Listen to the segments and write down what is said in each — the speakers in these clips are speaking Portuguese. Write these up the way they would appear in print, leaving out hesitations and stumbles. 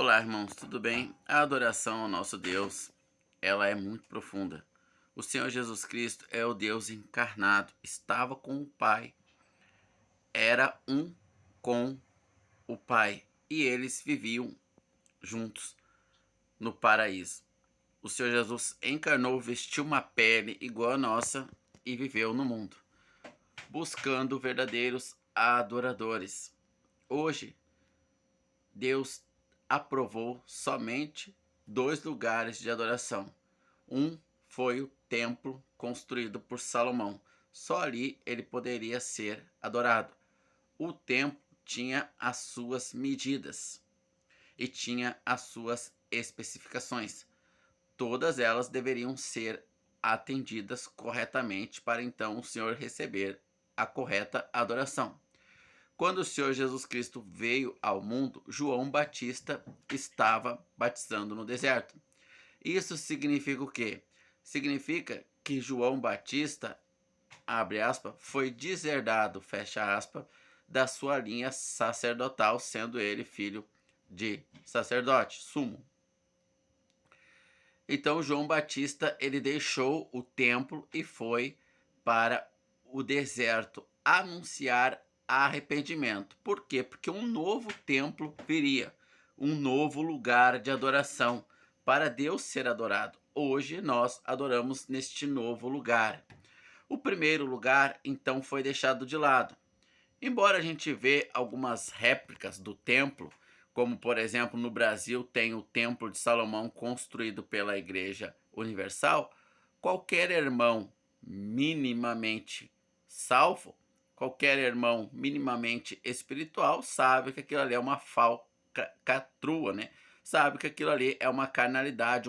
Olá, irmãos, tudo bem? A adoração ao nosso Deus, ela é muito profunda. O Senhor Jesus Cristo é o Deus encarnado, estava com o Pai, era um com o Pai e eles viviam juntos no paraíso. O Senhor Jesus encarnou, vestiu uma pele igual a nossa e viveu no mundo, buscando verdadeiros adoradores. Hoje, Deus aprovou somente dois lugares de adoração. Um foi o templo construído por Salomão. Só ali ele poderia ser adorado. O templo tinha as suas medidas e tinha as suas especificações. Todas elas deveriam ser atendidas corretamente para então o Senhor receber a correta adoração. Quando o Senhor Jesus Cristo veio ao mundo, João Batista estava batizando no deserto. Isso significa o quê? Significa que João Batista, abre aspas, foi deserdado, fecha aspas, da sua linha sacerdotal, sendo ele filho de sacerdote, sumo. Então João Batista, ele deixou o templo e foi para o deserto anunciar arrependimento. Por quê? Porque um novo templo viria, um novo lugar de adoração para Deus ser adorado. Hoje nós adoramos neste novo lugar. O primeiro lugar, então, foi deixado de lado. Embora a gente vê algumas réplicas do templo, como por exemplo no Brasil tem o Templo de Salomão construído pela Igreja Universal, qualquer irmão minimamente salvo, qualquer irmão minimamente espiritual sabe que aquilo ali é uma falcatrua, né? Sabe que aquilo ali é uma carnalidade,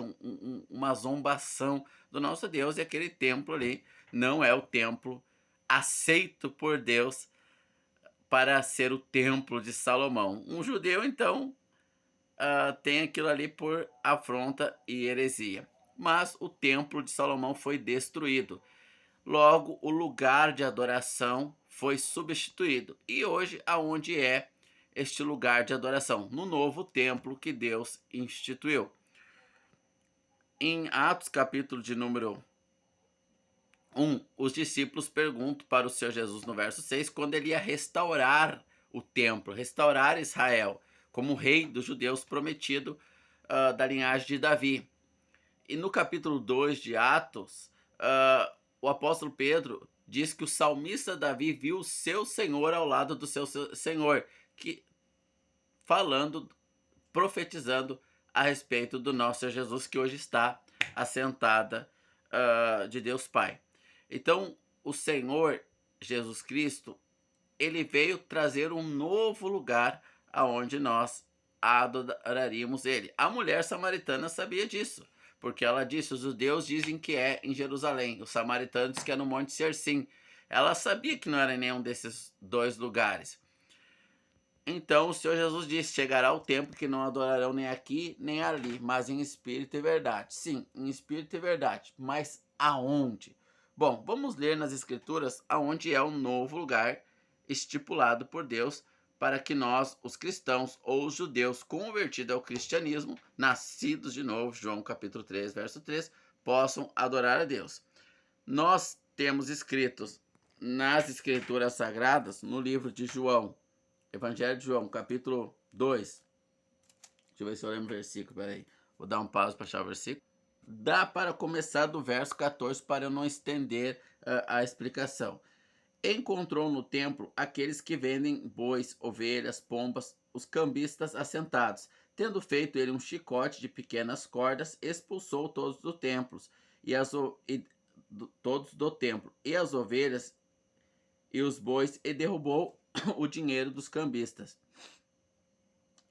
uma zombação do nosso Deus, e aquele templo ali não é o templo aceito por Deus para ser o templo de Salomão. Um judeu, então, tem aquilo ali por afronta e heresia. Mas o templo de Salomão foi destruído. Logo, o lugar de adoração foi substituído. E hoje, aonde é este lugar de adoração? No novo templo que Deus instituiu. Em Atos, capítulo de número 1, os discípulos perguntam para o Senhor Jesus no verso 6 quando ele ia restaurar o templo, restaurar Israel como rei dos judeus prometido da linhagem de Davi. E no capítulo 2 de Atos, o apóstolo Pedro diz que o salmista Davi viu o seu Senhor ao lado do seu Senhor, que falando, profetizando a respeito do nosso Senhor Jesus, que hoje está assentada de Deus Pai. Então, o Senhor Jesus Cristo, ele veio trazer um novo lugar aonde nós adoraríamos ele. A mulher samaritana sabia disso, porque ela disse: os judeus dizem que é em Jerusalém, os samaritanos dizem que é no Monte Sersim. Ela sabia que não era em nenhum desses dois lugares. Então o Senhor Jesus disse: chegará o tempo que não adorarão nem aqui nem ali, mas em espírito e verdade. Sim, em espírito e verdade, mas aonde? Bom, vamos ler nas escrituras aonde é o novo lugar estipulado por Deus para que nós, os cristãos ou os judeus convertidos ao cristianismo, nascidos de novo, João capítulo 3, verso 3, possam adorar a Deus. Nós temos escritos nas escrituras sagradas, no livro de João, Evangelho de João, capítulo 2. Deixa eu ver se eu lembro o versículo, peraí. Vou dar um pausa para achar o versículo. Dá para começar do verso 14 para eu não estender a explicação. Encontrou no templo aqueles que vendem bois, ovelhas, pombas, os cambistas assentados. Tendo feito ele um chicote de pequenas cordas, expulsou todos do templo, todos do templo, e as ovelhas e os bois, e derrubou o dinheiro dos cambistas.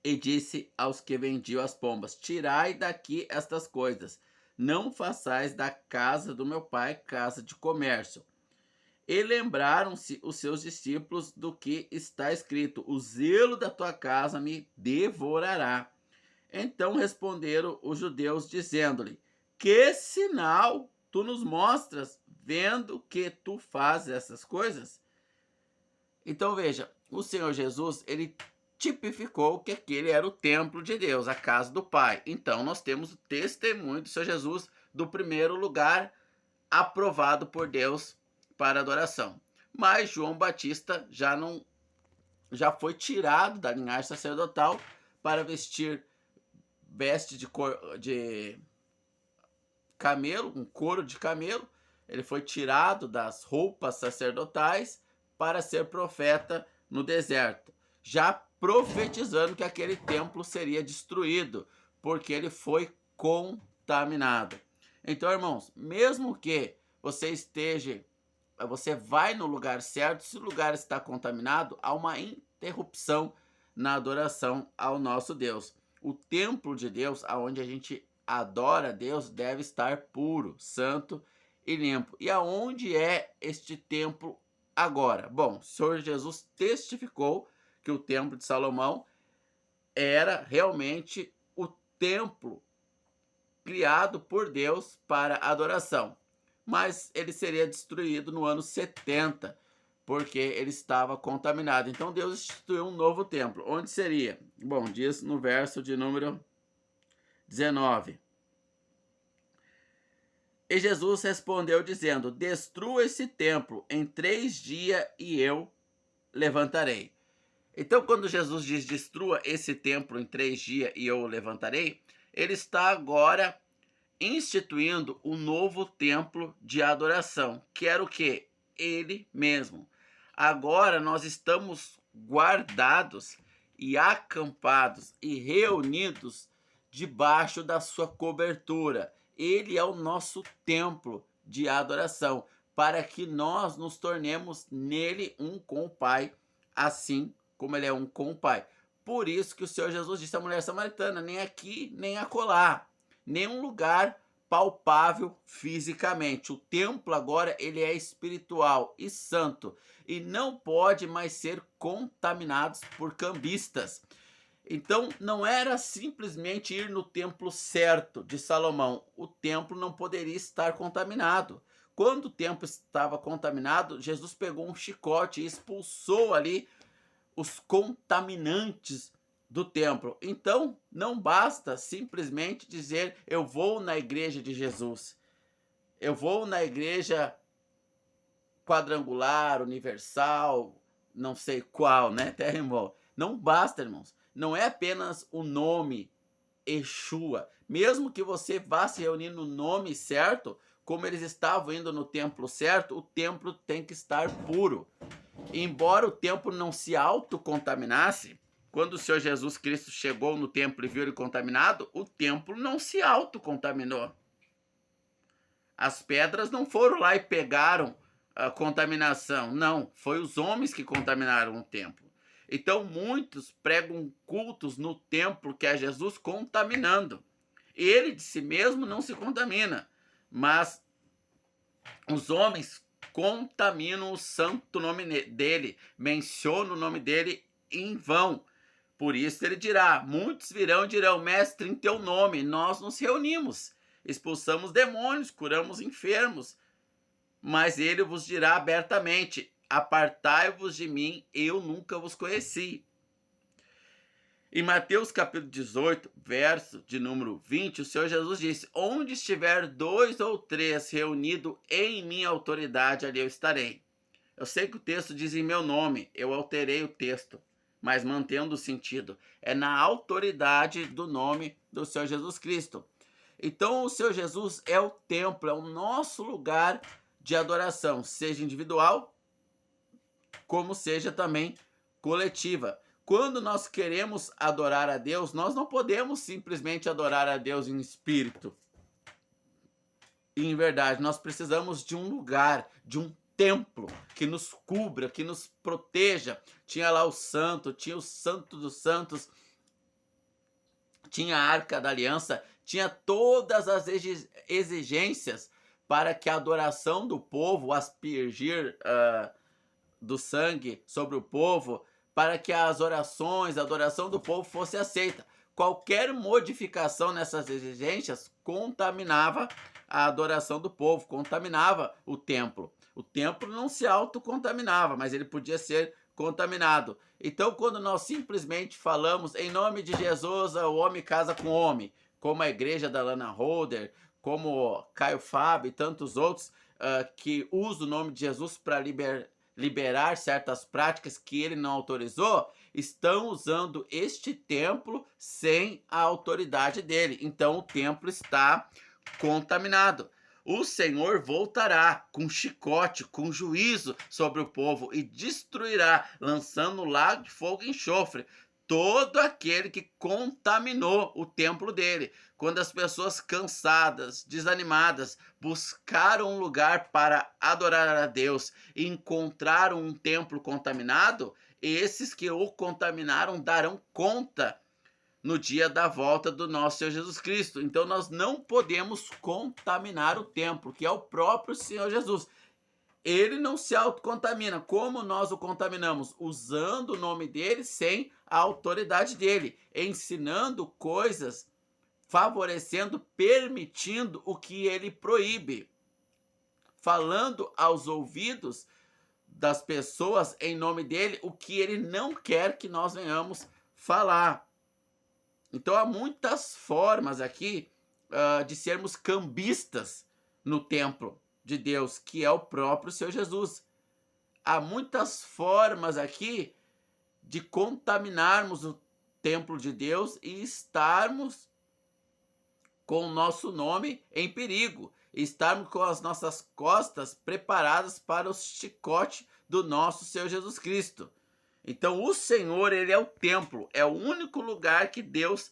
E disse aos que vendiam as pombas: tirai daqui estas coisas, não façais da casa do meu pai casa de comércio. E lembraram-se os seus discípulos do que está escrito: o zelo da tua casa me devorará. Então responderam os judeus, dizendo-lhe: que sinal tu nos mostras, vendo que tu fazes essas coisas? Então veja, o Senhor Jesus, ele tipificou que aquele era o templo de Deus, a casa do Pai. Então nós temos o testemunho do Senhor Jesus do primeiro lugar aprovado por Deus para adoração. Mas João Batista já foi tirado da linhagem sacerdotal para vestir veste de camelo, um couro de camelo. Ele foi tirado das roupas sacerdotais para ser profeta no deserto, já profetizando que aquele templo seria destruído, porque ele foi contaminado. Então, irmãos, mesmo que você vai no lugar certo, se o lugar está contaminado, há uma interrupção na adoração ao nosso Deus. O templo de Deus, aonde a gente adora a Deus, deve estar puro, santo e limpo. E aonde é este templo agora? Bom, o Senhor Jesus testificou que o templo de Salomão era realmente o templo criado por Deus para adoração. Mas ele seria destruído no ano 70, porque ele estava contaminado. Então Deus instituiu um novo templo. Onde seria? Bom, diz no verso de número 19. E Jesus respondeu dizendo: destrua esse templo em 3 dias e eu levantarei. Então, quando Jesus diz destrua esse templo em 3 dias e eu o levantarei, ele está agora instituindo um novo templo de adoração, que era o quê? Ele mesmo. Agora nós estamos guardados e acampados e reunidos debaixo da sua cobertura. Ele é o nosso templo de adoração, para que nós nos tornemos nele um com o Pai, assim como ele é um com o Pai. Por isso que o Senhor Jesus disse à mulher samaritana: nem aqui, nem acolá, nenhum lugar palpável fisicamente. O templo agora ele é espiritual e santo e não pode mais ser contaminado por cambistas. Então não era simplesmente ir no templo certo de Salomão. O templo não poderia estar contaminado. Quando o templo estava contaminado, Jesus pegou um chicote e expulsou ali os contaminantes do templo. Então, não basta simplesmente dizer: eu vou na igreja de Jesus, eu vou na igreja quadrangular, universal, não sei qual, né? Até rimou. Não basta, irmãos. Não é apenas o nome Yeshua. Mesmo que você vá se reunir no nome certo, como eles estavam indo no templo certo, o templo tem que estar puro. Embora o templo não se autocontaminasse, quando o Senhor Jesus Cristo chegou no templo e viu ele contaminado, o templo não se autocontaminou. As pedras não foram lá e pegaram a contaminação. Não, foi os homens que contaminaram o templo. Então muitos pregam cultos no templo que é Jesus contaminando. Ele de si mesmo não se contamina, mas os homens contaminam o santo nome dele, mencionam o nome dele em vão. Por isso ele dirá: muitos virão e dirão: mestre, em teu nome nós nos reunimos, expulsamos demônios, curamos enfermos. Mas ele vos dirá abertamente: apartai-vos de mim, eu nunca vos conheci. Em Mateus capítulo 18, verso de número 20, o Senhor Jesus disse: onde estiver 2 ou 3 reunidos em minha autoridade, ali eu estarei. Eu sei que o texto diz em meu nome, eu alterei o texto, mas mantendo o sentido. É na autoridade do nome do Senhor Jesus Cristo. Então o Senhor Jesus é o templo, é o nosso lugar de adoração, seja individual, como seja também coletiva. Quando nós queremos adorar a Deus, nós não podemos simplesmente adorar a Deus em espírito e em verdade. Nós precisamos de um lugar, de um templo que nos cubra, que nos proteja. Tinha lá o santo, tinha o santo dos santos, tinha a arca da aliança, tinha todas as exigências para que a adoração do povo, o aspergir do sangue sobre o povo, para que as orações, a adoração do povo fosse aceita. Qualquer modificação nessas exigências contaminava a adoração do povo, contaminava o templo. O templo não se autocontaminava, mas ele podia ser contaminado. Então, quando nós simplesmente falamos em nome de Jesus, o homem casa com homem, como a igreja da Lana Holder, como Caio Fábio e tantos outros que usam o nome de Jesus para liberar certas práticas que ele não autorizou, estão usando este templo sem a autoridade dele. Então o templo está contaminado. O Senhor voltará com chicote, com juízo sobre o povo e destruirá, lançando no lago de fogo e enxofre todo aquele que contaminou o templo dele. Quando as pessoas cansadas, desanimadas, buscaram um lugar para adorar a Deus e encontraram um templo contaminado, esses que o contaminaram darão conta no dia da volta do nosso Senhor Jesus Cristo. Então nós não podemos contaminar o templo, que é o próprio Senhor Jesus. Ele não se autocontamina. Como nós o contaminamos? Usando o nome dele sem a autoridade dele, ensinando coisas, favorecendo, permitindo o que ele proíbe, falando aos ouvidos das pessoas em nome dele o que ele não quer que nós venhamos falar. Então há muitas formas aqui de sermos cambistas no templo de Deus, que é o próprio Senhor Jesus. Há muitas formas aqui de contaminarmos o templo de Deus e estarmos com o nosso nome em perigo, estarmos com as nossas costas preparadas para o chicote do nosso Senhor Jesus Cristo. Então o Senhor, ele é o templo, é o único lugar que Deus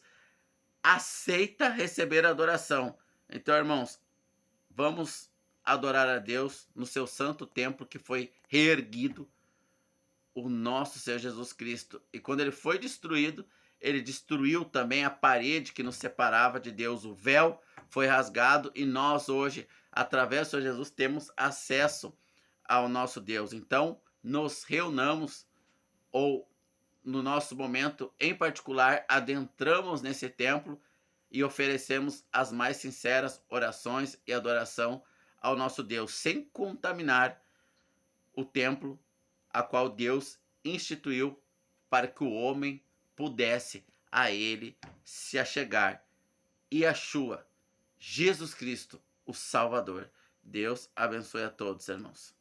aceita receber adoração. Então, irmãos, vamos adorar a Deus no seu santo templo que foi reerguido, o nosso Senhor Jesus Cristo. E quando ele foi destruído, ele destruiu também a parede que nos separava de Deus. O véu foi rasgado e nós hoje, através do Senhor Jesus, temos acesso ao nosso Deus. Então, nos reunamos, ou no nosso momento em particular, adentramos nesse templo e oferecemos as mais sinceras orações e adoração ao nosso Deus, sem contaminar o templo a qual Deus instituiu para que o homem pudesse a ele se achegar. Yeshua, Jesus Cristo, o Salvador. Deus abençoe a todos, irmãos.